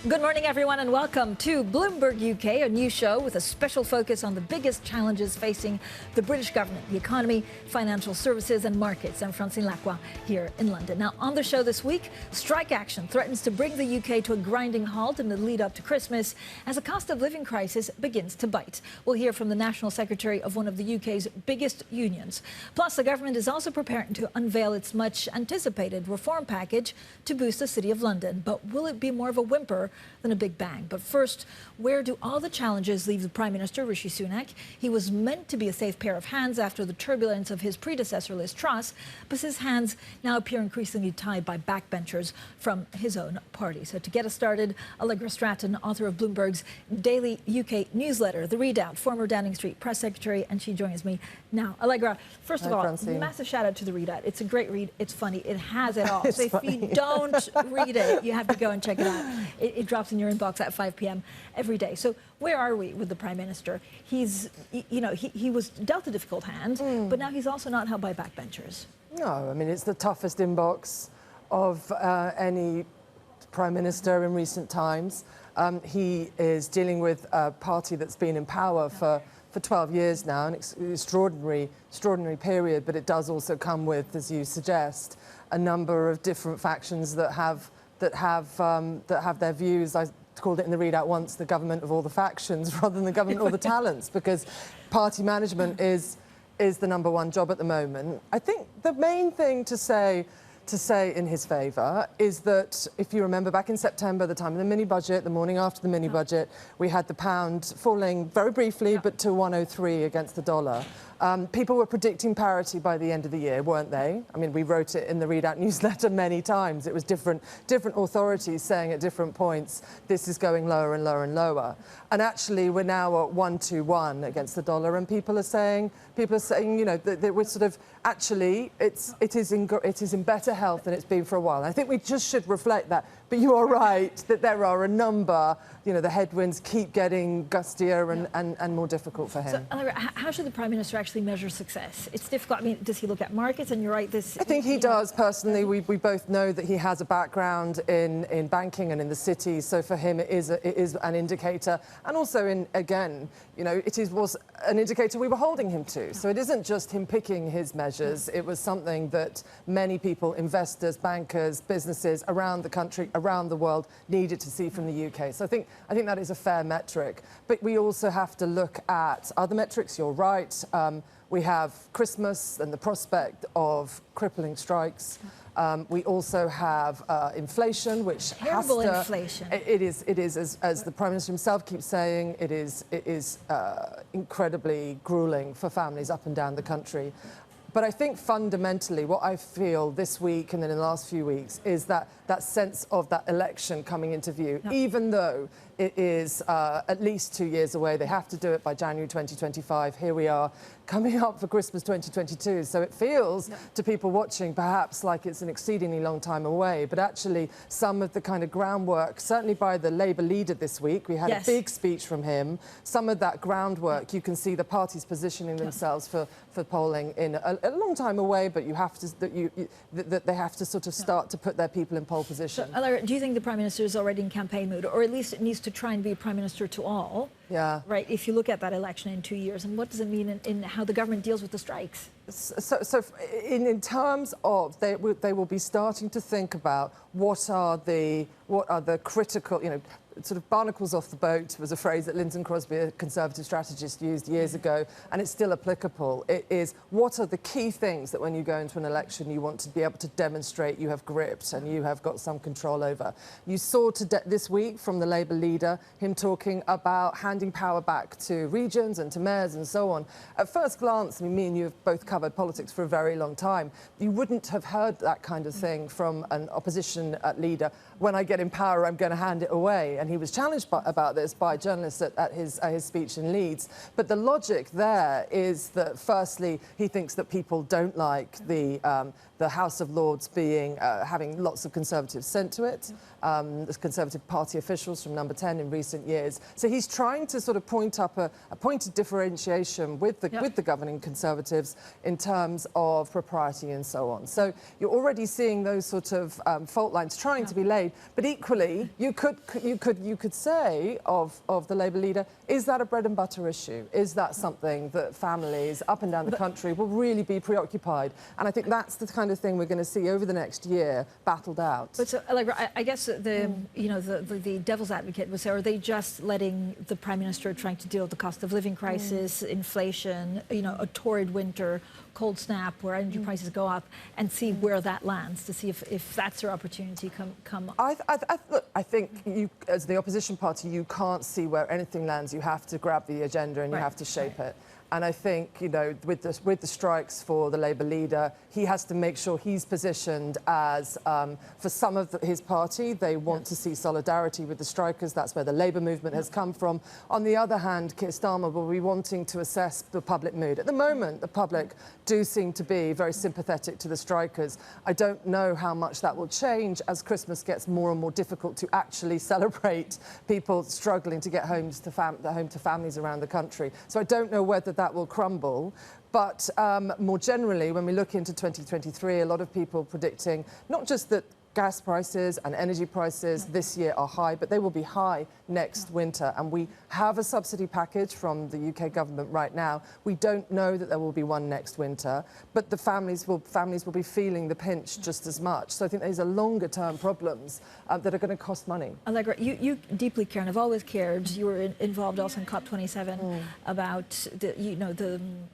Good morning, everyone, and welcome to Bloomberg UK, a new show with a special focus on the biggest challenges facing the British government, the economy, financial services and markets. I'm Francine Lacqua here in London. Now, on the show this week, strike action threatens to bring the UK to a grinding halt in the lead up to Christmas as a cost of living crisis begins to bite. We'll hear from the National Secretary of one of the UK's biggest unions. Plus, the government is also preparing to unveil its much anticipated reform package to boost the City of London. But will it be more of a whimper than a big bang? But first, where do all the challenges leave the Prime Minister, Rishi Sunak? He was meant to be a safe pair of hands after the turbulence of his predecessor, Liz Truss, but his hands now appear increasingly tied by backbenchers from his own party. So to get us started, Allegra Stratton, author of Bloomberg's daily UK newsletter, The Readout, former Downing Street press secretary, and she joins me now. Allegra, first of all, Francine. Massive shout out to The Readout. It's a great read. It's funny. It has it all. It's so if funny. you don't read it, you have to go and check it out. It drops in your inbox at 5 p.m. every day. So where are we with the Prime Minister? He's, he was dealt a difficult hand, but now he's also not held by backbenchers. No, I mean, it's the toughest inbox of any Prime Minister in recent times. He is dealing with a party that's been in power for 12 years now, an extraordinary period, but it does also come with, as you suggest, a number of different factions that have their views. I called it in the readout once the government of all the factions rather than the government of all the talents, because party management is the number one job at the moment. I think the main thing to say in his favour is that, if you remember back in September, the time of the mini-budget, the morning after the mini-budget, we had the pound falling very briefly, but to 103 against the dollar. People were predicting parity by the end of the year, weren't they? I mean, we wrote it in the Readout newsletter many times. It was different authorities saying at different points, this is going lower and lower and lower. And actually, we're now at 121 against the dollar, and people are saying, you know, that we're sort of, actually, it is in better health than it's been for a while. And I think we just should reflect that. But you are right that there are a number, you know, the headwinds keep getting gustier and more difficult for him. So, how should the Prime Minister actually measure success? It's difficult. I mean, does he look at markets? And you're right, this... I think he does, personally. We both know that he has a background in banking and in the city, so for him it is an indicator. And also, again, you know, was an indicator we were holding him to. So it isn't just him picking his measures. It was something that many people, investors, bankers, businesses around the country, around the world, needed to see from the UK. So I think that is a fair metric. But we also have to look at other metrics. You're right. We have Christmas and the prospect of crippling strikes. We also have inflation, which terrible inflation. It is, as the Prime Minister himself keeps saying, it is incredibly gruelling for families up and down the country. But I think fundamentally what I feel this week and then in the last few weeks is that sense of that election coming into view, even though it is at least 2 years away. They have to do it by January 2025. Here we are coming up for Christmas 2022. So it feels to people watching perhaps like it's an exceedingly long time away. But actually some of the kind of groundwork, certainly by the Labour leader this week, we had a big speech from him. Some of that groundwork, you can see the parties positioning themselves for polling in a long time away, but you have to, that they have to sort of start to put their people in pole position. So, do you think the Prime Minister is already in campaign mode, or at least it needs to try and be Prime Minister to all? Yeah. Right, if you look at that election in 2 years, and what does it mean in how the government deals with the strikes? So in terms of, they will be starting to think about what are the critical, you know, sort of barnacles off the boat was a phrase that Linton Crosby, a Conservative strategist, used years ago, and it's still applicable. It is, what are the key things that when you go into an election you want to be able to demonstrate you have gripped and you have got some control over? You saw this week from the Labour leader him talking about handing power back to regions and to mayors and so on. At first glance, I mean, me and you have both covered politics for a very long time. You wouldn't have heard that kind of thing from an opposition leader. When I get in power, I'm going to hand it away. And he was challenged about this by journalists at his speech in Leeds. But the logic there is that, firstly, he thinks that people don't like the House of Lords being having lots of Conservatives sent to it, the Conservative Party officials from Number 10 in recent years. So he's trying to sort of point up a point of differentiation with the governing Conservatives in terms of propriety and so on. So you're already seeing those sort of fault lines trying to be laid. But equally, you could could say of the Labour leader, is that a bread and butter issue? Is that something that families up and down the country will really be preoccupied? And I think that's the kind of thing we're going to see over the next year battled out. But so, Allegra, I guess the devil's advocate would say, are they just letting the Prime Minister trying to deal with the cost of living crisis, inflation, a torrid winter, cold snap where energy prices go up, and see where that lands, to see if that's their opportunity come up? Look, I think you, as the opposition party, you can't see where anything lands. You have to grab the agenda and you have to shape it. And I think, with the strikes for the Labour leader, he has to make sure he's positioned as, for some of his party, they want to see solidarity with the strikers. That's where the Labour movement has come from. On the other hand, Keir Starmer will be wanting to assess the public mood. At the moment, the public do seem to be very sympathetic to the strikers. I don't know how much that will change as Christmas gets more and more difficult to actually celebrate people struggling to get home to families around the country. So I don't know whether that will crumble. But more generally, when we look into 2023, a lot of people predicting not just that gas prices and energy prices this year are high, but they will be high next winter. And we have a subsidy package from the UK government right now. We don't know that there will be one next winter, but the families will be feeling the pinch just as much. So I think these are longer term problems that are going to cost money. Allegra, you deeply care and have always cared. You were involved also in COP27 about the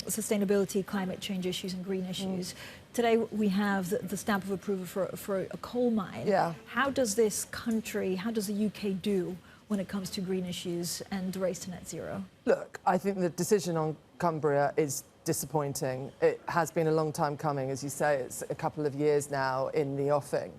sustainability, climate change issues and green issues. Today we have the stamp of approval for a coal mine. Yeah. How does this country, how does the UK do when it comes to green issues and the race to net zero? Look, I think the decision on Cumbria is disappointing. It has been a long time coming, as you say. It's a couple of years now in the offing.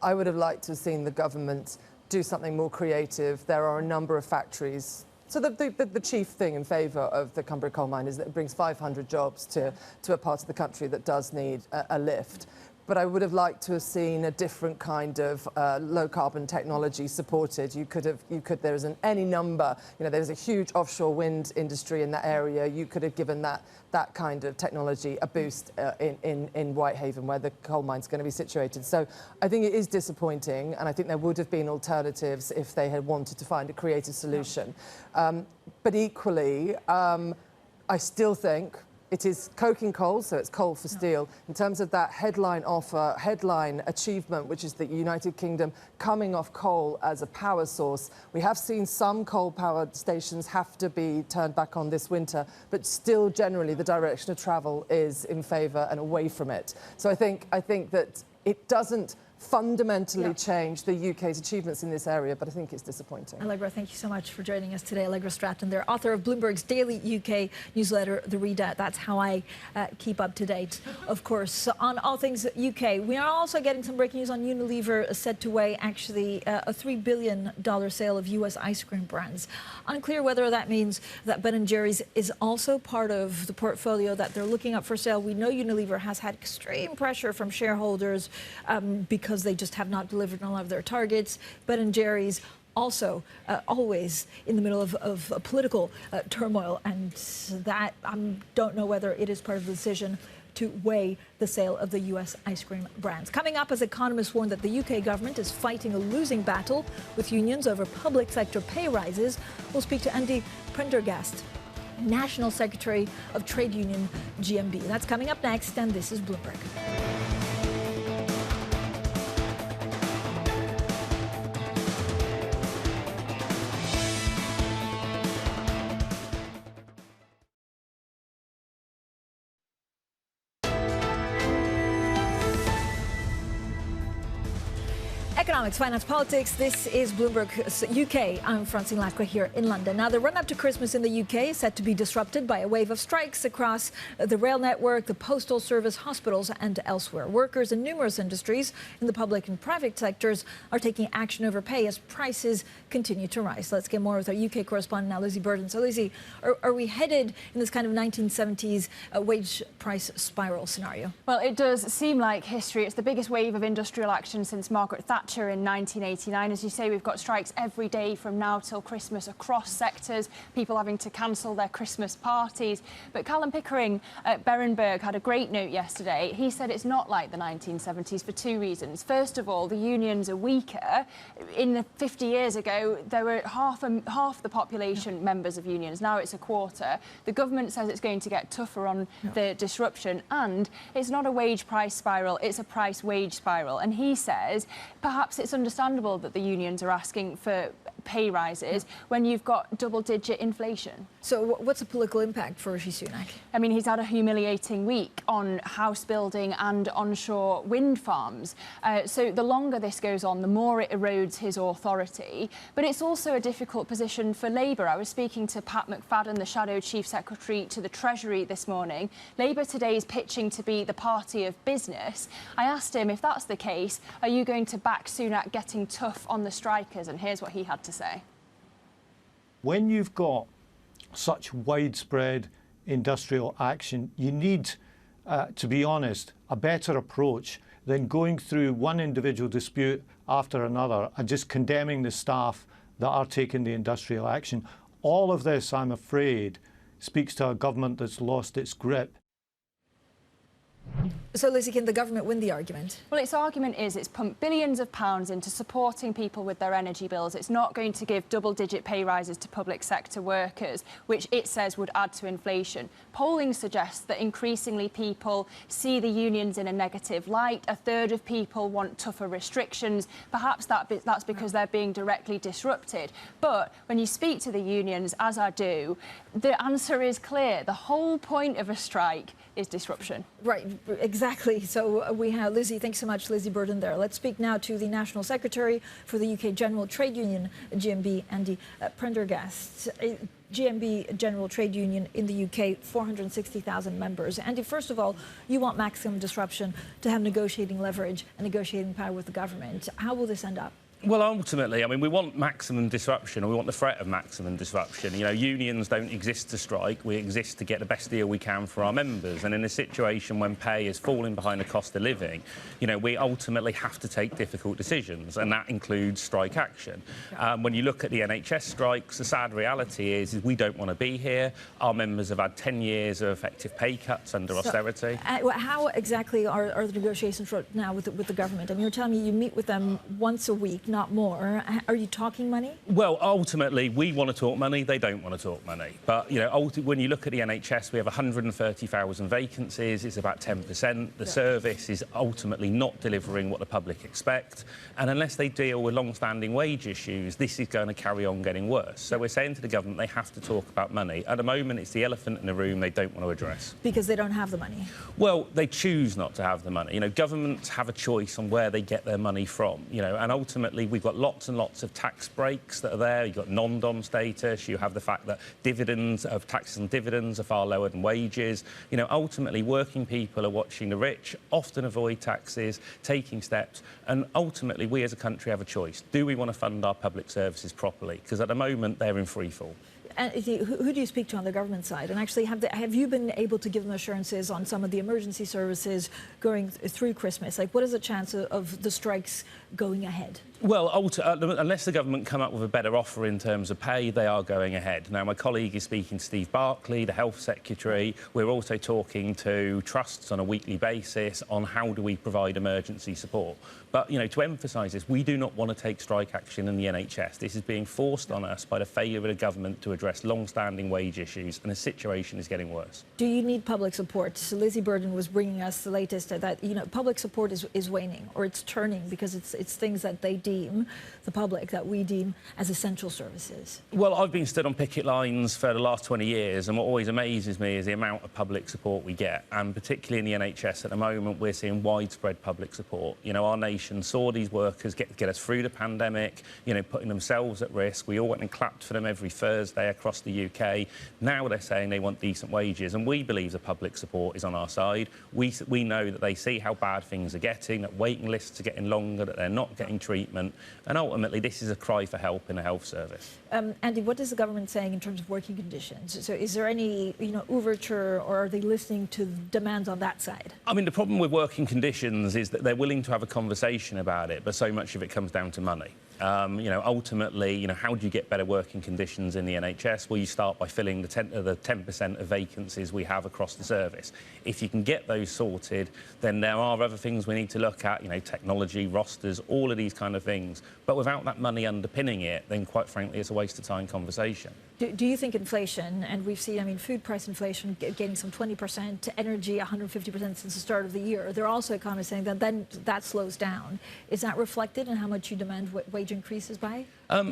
I would have liked to have seen the government do something more creative. There are a number of factories. So the chief thing in favour of the Cumbria coal mine is that it brings 500 jobs to a part of the country that does need a lift. But I would have liked to have seen a different kind of low carbon technology supported. There isn't any number, there's a huge offshore wind industry in that area. You could have given that kind of technology a boost in Whitehaven, where the coal mine's going to be situated. So I think it is disappointing, and I think there would have been alternatives if they had wanted to find a creative solution. But equally, I still think it is coking coal, so it's coal for steel. In terms of that headline offer, headline achievement, which is the United Kingdom coming off coal as a power source, we have seen some coal power stations have to be turned back on this winter, but still generally the direction of travel is in favour and away from it. So I think that it doesn't fundamentally change the UK's achievements in this area, but I think it's disappointing. Allegra, thank you so much for joining us today. Allegra Stratton, they're author of Bloomberg's daily UK newsletter, The Readout. That's how I keep up to date, of course, on all things UK. We are also getting some breaking news on Unilever, set to weigh actually a $3 billion sale of US ice cream brands. Unclear whether that means that Ben & Jerry's is also part of the portfolio that they're looking up for sale. We know Unilever has had extreme pressure from shareholders because they just have not delivered on a lot of their targets. Ben & Jerry's also always in the middle of political turmoil, and that I don't know whether it is part of the decision to weigh the sale of the US ice cream brands. Coming up, as economists warn that the UK government is fighting a losing battle with unions over public sector pay rises, we'll speak to Andy Prendergast, National Secretary of Trade Union GMB. That's coming up next, and this is Bloomberg. Economics, finance, politics. This is Bloomberg UK. I'm Francine Lacqua here in London. Now, the run-up to Christmas in the UK is set to be disrupted by a wave of strikes across the rail network, the postal service, hospitals and elsewhere. Workers in numerous industries in the public and private sectors are taking action over pay as prices continue to rise. Let's get more with our UK correspondent now, Lizzie Burden. So, Lizzie, are we headed in this kind of 1970s wage price spiral scenario? Well, it does seem like history. It's the biggest wave of industrial action since Margaret Thatcher Thatcher in 1989. As you say, we've got strikes every day from now till Christmas across sectors, people having to cancel their Christmas parties. But Callum Pickering at Berenberg had a great note yesterday. He said it's not like the 1970s for two reasons. First of all, the unions are weaker. In the 50 years ago, there were half the population members of unions. Now it's a quarter. The government says it's going to get tougher on the disruption, and it's not a wage price spiral, it's a price wage spiral. And he says perhaps it's understandable that the unions are asking for pay rises when you've got double-digit inflation. So what's the political impact for Rishi Sunak? I mean, he's had a humiliating week on house building and onshore wind farms. So the longer this goes on, the more it erodes his authority. But it's also a difficult position for Labour. I was speaking to Pat McFadden, the Shadow Chief Secretary to the Treasury this morning. Labour today is pitching to be the party of business. I asked him, if that's the case, are you going to back Sunak getting tough on the strikers? And here's what he had to say. When you've got such widespread industrial action, you need, to be honest, a better approach than going through one individual dispute after another and just condemning the staff that are taking the industrial action. All of this, I'm afraid, speaks to a government that's lost its grip. So, Lizzie, can the government win the argument? Well, its argument is it's pumped billions of pounds into supporting people with their energy bills. It's not going to give double-digit pay rises to public sector workers, which it says would add to inflation. Polling suggests that increasingly people see the unions in a negative light. A third of people want tougher restrictions. Perhaps that's because they're being directly disrupted. But when you speak to the unions, as I do, the answer is clear. The whole point of a strike is disruption. Right, exactly. So we have Lizzie, thanks so much, Lizzie Burden there. Let's speak now to the National Secretary for the UK General Trade Union, GMB, Andy Prendergast. GMB, General Trade Union in the UK, 460,000 members. Andy, first of all, you want maximum disruption to have negotiating leverage and negotiating power with the government. How will this end up? Well, ultimately, I mean, we want maximum disruption, or we want the threat of maximum disruption. You know, unions don't exist to strike. We exist to get the best deal we can for our members. And in a situation when pay is falling behind the cost of living, you know, we ultimately have to take difficult decisions, and that includes strike action. When you look at the NHS strikes, the sad reality is we don't want to be here. Our members have had 10 years of effective pay cuts under austerity. How exactly are the negotiations right now with the government? I mean, you're telling me you meet with them once a week, not more. Are you talking money? Well, ultimately, we want to talk money. They don't want to talk money. But, you know, when you look at the NHS, we have 130,000 vacancies. It's about 10%. The service is ultimately not delivering what the public expect. And unless they deal with long-standing wage issues, this is going to carry on getting worse. So we're saying to the government they have to talk about money. At the moment, it's the elephant in the room they don't want to address. Because they don't have the money? Well, they choose not to have the money. You know, governments have a choice on where they get their money from, you know, and ultimately we've got lots and lots of tax breaks that are there. You've got non-dom status. You have the fact that taxes on dividends are far lower than wages. You know, ultimately, working people are watching the rich often avoid taxes, taking steps, and ultimately, we as a country have a choice. Do we want to fund our public services properly? Because at the moment, they're in free fall. And who do you speak to on the government side? And actually, have you been able to give them assurances on some of the emergency services going through Christmas? Like, what is the chance of the strikes going ahead? Well, unless the government come up with a better offer in terms of pay, they are going ahead. Now, my colleague is speaking to Steve Barclay, the Health Secretary. We're also talking to trusts on a weekly basis on how do we provide emergency support. But, you know, to emphasise this, we do not want to take strike action in the NHS. This is being forced on us by the failure of the government to address long-standing wage issues, and the situation is getting worse. Do you need public support? So Lizzie Burden was bringing us the latest that, you know, public support is waning, or it's turning, because it's things that they deem, the public, that we deem as essential services. Well, I've been stood on picket lines for the last 20 years, and what always amazes me is the amount of public support we get, and particularly in the NHS at the moment, we're seeing widespread public support. You know, our nation saw these workers get us through the pandemic, you know, putting themselves at risk. We all went and clapped for them every Thursday across the UK. Now they're saying they want decent wages, and we believe the public support is on our side. We know that they see how bad things are getting, that waiting lists are getting longer, that they're not getting treatment. commitment. And ultimately, this is a cry for help in the health service. Andy, what is the government saying in terms of working conditions? So is there any, overture, or are they listening to demands on that side? I mean, the problem with working conditions is that they're willing to have a conversation about it, but so much of it comes down to money. Ultimately, how do you get better working conditions in the NHS? Well, you start by filling the 10% of vacancies we have across the service. If you can get those sorted, then there are other things we need to look at, technology, rosters, all of these kind of things. But without that money underpinning it, then quite frankly, it's a waste of time conversation. Do you think inflation, and we've seen, food price inflation gaining some 20%, energy 150% since the start of the year. There are also economists saying that then that slows down. Is that reflected in how much you demand wage increases by?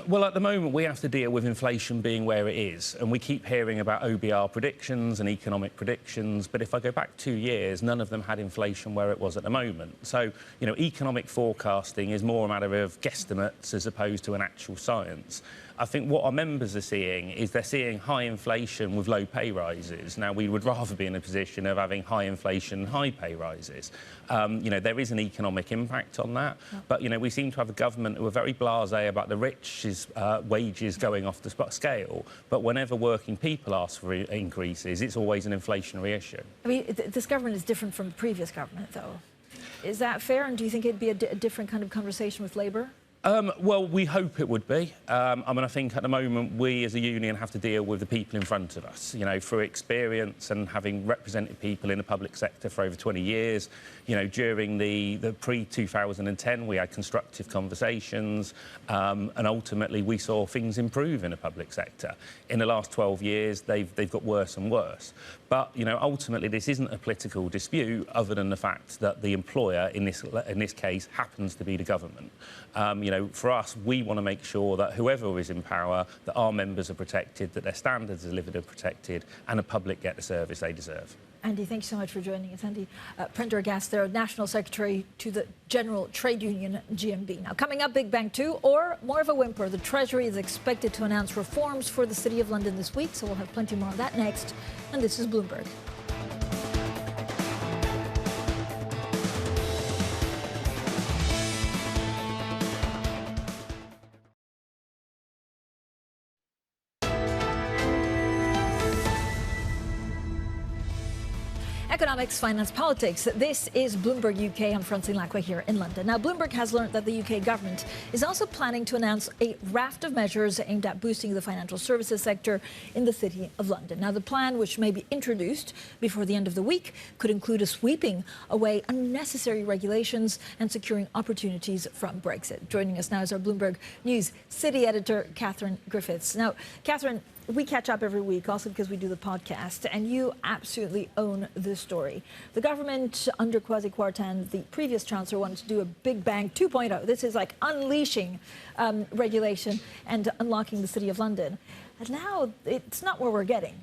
Well, at the moment, we have to deal with inflation being where it is. And we keep hearing about OBR predictions and economic predictions. But if I go back 2 years, none of them had inflation where it was at the moment. So, economic forecasting is more a matter of guesstimates as opposed to an actual science. I think what our members are seeing is they're seeing high inflation with low pay rises. Now, we would rather be in a position of having high inflation and high pay rises. There is an economic impact on that. But, we seem to have a government who are very blasé about the rich's wages going off the scale. But whenever working people ask for increases, it's always an inflationary issue. This government is different from the previous government, though. Is that fair? And do you think it'd be a different kind of conversation with Labour? Well, we hope it would be. I think at the moment we as a union have to deal with the people in front of us, through experience and having represented people in the public sector for over 20 years. During the pre-2010, we had constructive conversations and ultimately we saw things improve in the public sector. In the last 12 years, they've got worse and worse. But, ultimately, this isn't a political dispute other than the fact that the employer, in this case, happens to be the government. For us, we want to make sure that whoever is in power, that our members are protected, that their standards are delivered and protected, and the public get the service they deserve. Andy, thanks so much for joining us. Andy Prendergast, there, National Secretary to the General Trade Union, GMB. Now, coming up, Big Bang 2, or more of a whimper. The Treasury is expected to announce reforms for the City of London this week, so we'll have plenty more on that next. And this is Bloomberg. Economics, finance, politics. This is Bloomberg UK. I'm Francine Lacqua here in London. Now, Bloomberg has learned that the UK government is also planning to announce a raft of measures aimed at boosting the financial services sector in the City of London. Now, the plan, which may be introduced before the end of the week, could include a sweeping away unnecessary regulations and securing opportunities from Brexit. Joining us now is our Bloomberg News City editor, Catherine Griffiths. Now, Catherine, we catch up every week, also because we do the podcast, and you absolutely own this story. The government, under Kwasi Kwarteng, the previous chancellor, wanted to do a Big Bang 2.0. This is like unleashing regulation and unlocking the City of London. And now it's not where we're getting.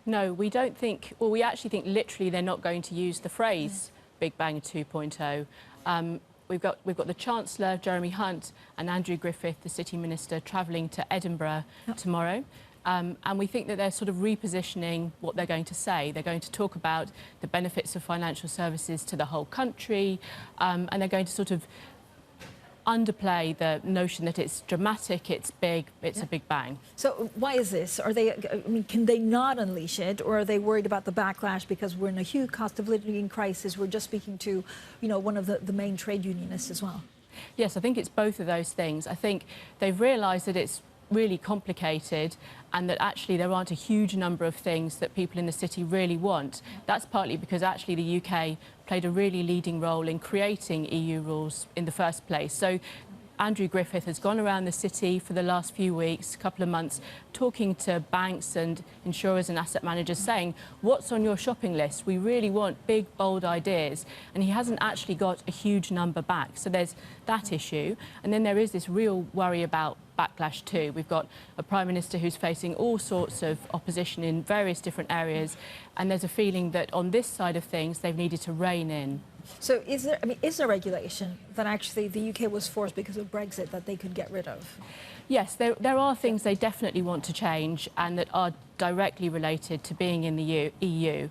No, we don't think, well, we actually think literally they're not going to use the phrase Big Bang 2.0. We've got the Chancellor, Jeremy Hunt, and Andrew Griffith, the City Minister, travelling to Edinburgh tomorrow. And we think that they're sort of repositioning what they're going to say. They're going to talk about the benefits of financial services to the whole country, and they're going to sort of underplay the notion that it's dramatic, it's big, it's a big bang. So why is this? Are they, can they not unleash it, or are they worried about the backlash because we're in a huge cost of living crisis? We're just speaking to, one of the main trade unionists as well. Yes, I think it's both of those things. I think they've realised that it's really complicated and that actually there aren't a huge number of things that people in the city really want. That's partly because actually the UK played a really leading role in creating EU rules in the first place. So Andrew Griffith has gone around the city for the last few weeks, couple of months, talking to banks and insurers and asset managers saying, what's on your shopping list? We really want big, bold ideas. And he hasn't actually got a huge number back. So there's that issue. And then there is this real worry about backlash too. We've got a Prime Minister who's facing all sorts of opposition in various different areas. And there's a feeling that on this side of things, they've needed to rein in. So is there regulation that actually the UK was forced because of Brexit that they could get rid of? Yes, there are things they definitely want to change and that are directly related to being in the EU.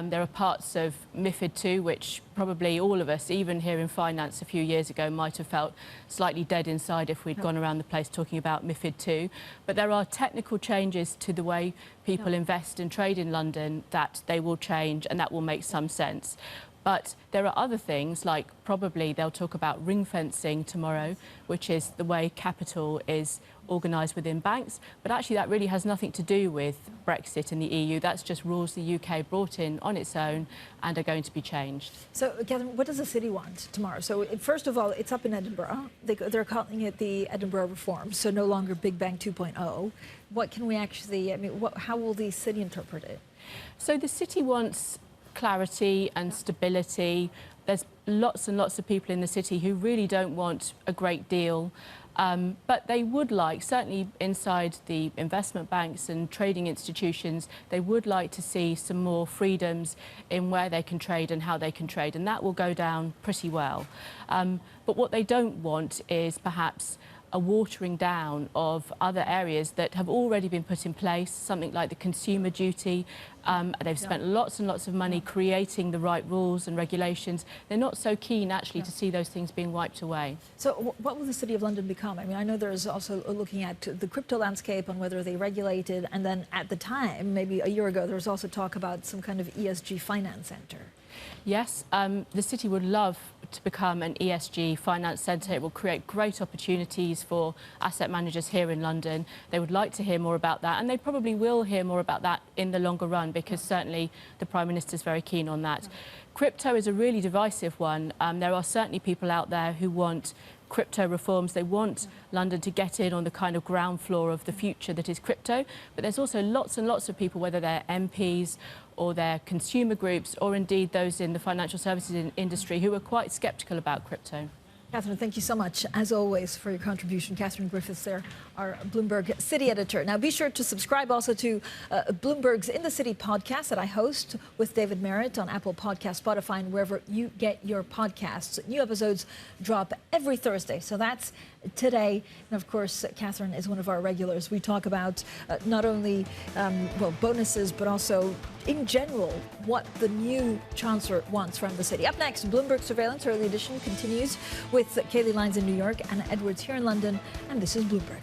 There are parts of MiFID II which probably all of us, even here in finance a few years ago, might have felt slightly dead inside if we'd gone around the place talking about MiFID II. But there are technical changes to the way people invest and trade in London that they will change, and that will make some sense. But there are other things, like probably they'll talk about ring fencing tomorrow, which is the way capital is organised within banks. But actually that really has nothing to do with Brexit and the EU. That's just rules the UK brought in on its own and are going to be changed. So, Catherine, what does the city want tomorrow? So, first of all, it's up in Edinburgh. They're calling it the Edinburgh Reform, so no longer Big Bang 2.0. What can we actually, I mean, how will the city interpret it? So the city wants clarity and stability. There's lots and lots of people in the city who really don't want a great deal, but they would like, certainly inside the investment banks and trading institutions, they would like to see some more freedoms in where they can trade and how they can trade, and that will go down pretty well. But what they don't want is perhaps a watering down of other areas that have already been put in place, something like the consumer duty. They've spent lots and lots of money creating the right rules and regulations. They're not so keen, actually, to see those things being wiped away. So what will the City of London become? I mean, I know there's also looking at the crypto landscape and whether they regulate it. And then at the time, maybe a year ago, there was also talk about some kind of ESG finance centre. Yes, the city would love to become an ESG finance centre. It will create great opportunities for asset managers here in London. They would like to hear more about that, and they probably will hear more about that in the longer run, because certainly the Prime Minister is very keen on that. Crypto is a really divisive one. There are certainly people out there who want crypto reforms. They want London to get in on the kind of ground floor of the future that is crypto. But there's also lots and lots of people, whether they're MPs or they're consumer groups, or indeed those in the financial services industry, who are quite sceptical about crypto. Catherine, thank you so much, as always, for your contribution. Catherine Griffiths there, our Bloomberg City editor. Now, be sure to subscribe also to Bloomberg's In the City podcast that I host with David Merritt on Apple Podcasts, Spotify, and wherever you get your podcasts. New episodes drop every Thursday, so that's today. And, of course, Catherine is one of our regulars. We talk about not only, bonuses, but also, in general, what the new Chancellor wants from the city. Up next, Bloomberg Surveillance Early Edition continues with Kaylee Lyons in New York, Anna Edwards here in London, and this is Bloomberg.